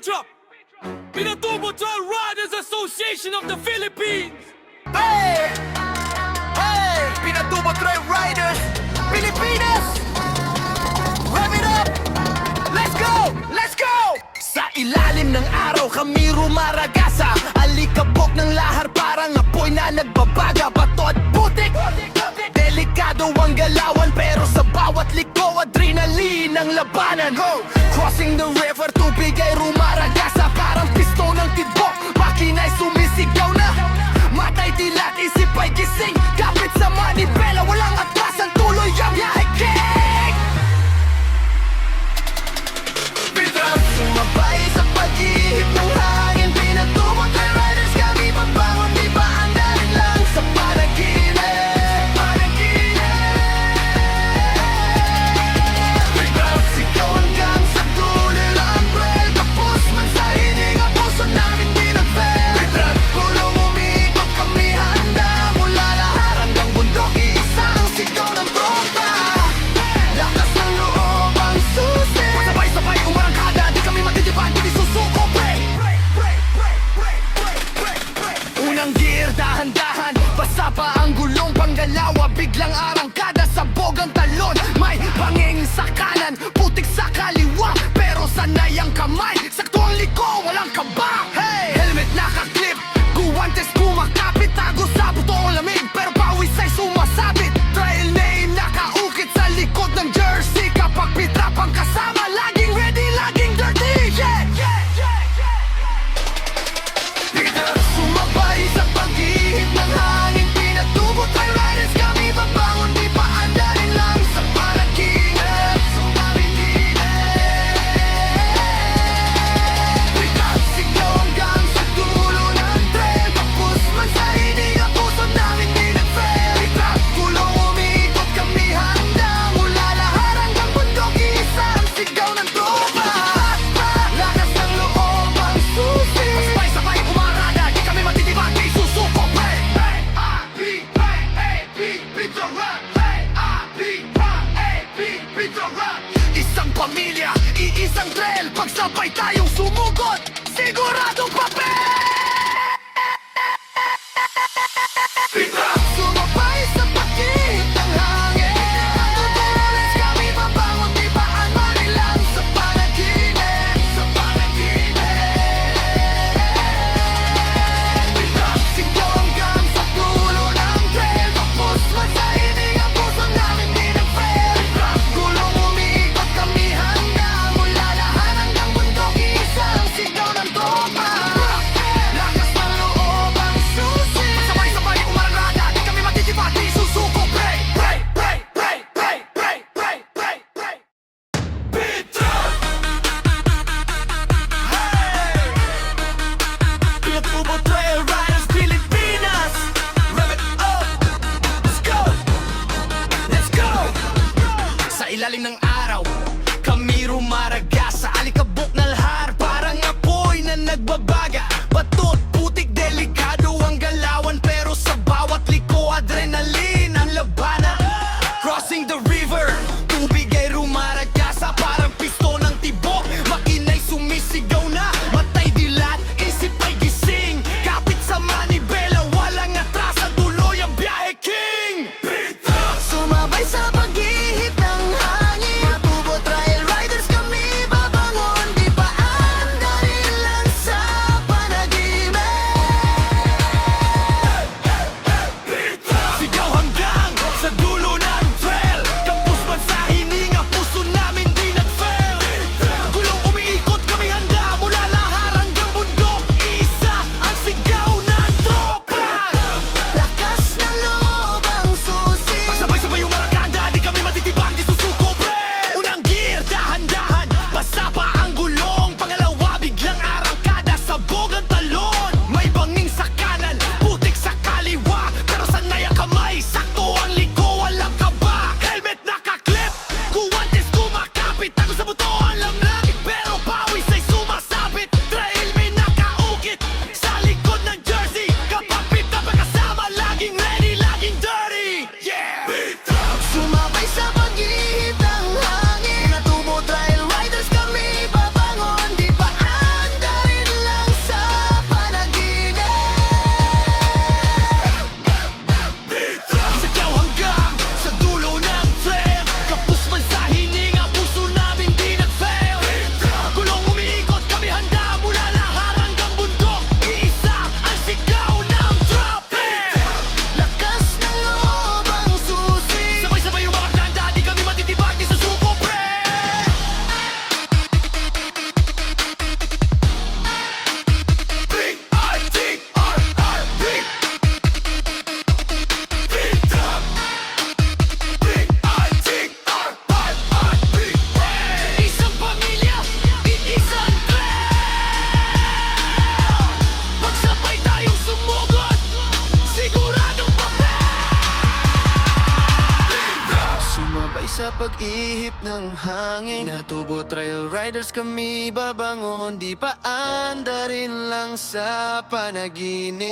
Pitra, Pinatubo Toll Riders Association of the Philippines. Hey! Hey! Pinatubo Trail Riders Pilipinas! Rev it up! Let's go! Let's go! Sa ilalim ng araw kami rumaragasa. Alikabok ng lahar parang apoy na nagbabaga. Bato at putik, delikado ang galawan, pero sa bawat liko adrenaline ang labanan. Crossing the river, tubig ay rumaragasa. Parang piston ng tidbok, makina'y sumisigaw na. Matay dilat, isip ay gising. Kapit sa manibela, walang atrasan, tuloy ang biyahe. King! Pitra, sumabay sa pag-ihip ng hangin. Pinatubo Trail Riders, kami mabangon, di ba andarin lang sa panaginip. Pitra, sigaw hanggang sa dulo ng trail. Tapos man sa hining ang puso namin di nag-fail. Pitra, kulong umikot kami handa. Mula lahar hanggang bundok, iisang sigaw ng tropa. Lakas ng loob ang susi. Sabay-sabay umarangkada, di kami matitipan, hindi susuko. Unang gear, dahan-dahan, basa pa ang gulong panggalawa. Biglang arangkada, sabog ang talon. May banging sa kanan, putik sa kaliwa, pero sanay ang kamay. Sakto ang liko, walang kaba. Hey! Helmet nakaklip, guwantes kumakapit. Tago sa butoong lamig, pero pawis ay sumasabit. Trail name nakaukit sa likod ng jersey. Kapag pitrap ang kasama, laging ready, laging dirty. Yeah! Pitra, sumabay sa pag-ihip ng hangin. Pinatubo Trail Riders, kami babangon, di pa andarin lang sa panaginip. Pitra, sigaw hanggang sa dulo ng trail. Tapos man sa hining ang puso namin di nag-fail. Pitra, kulong umikot kami handa. Mula lahar hanggang bundok, isang sigaw ng tropa. Lakas ng loob ang susi. Sabay-sabay umarada, di kami matitipan, di susuko. Pitra Rap. Pitra Rap. Isang pamilya, iisang trail. Pagsabay tayong sumugod, siguradong papel. Pitra, sumabay sa pag-ihip ng hangin. Tutulis kami mabangon, di ba andarin lang sa panaginip. Pitra, sigaw hanggang sa dulo ng trail. Tapos man sa hining ang puso namin di nag-fail. Pitra, gulong umiikot kami handa. Mula lahar hanggang bundok, pag-ihip ng hangin. Pinatubo trail riders kami, babangon, di pa anda rin lang sa panaginip.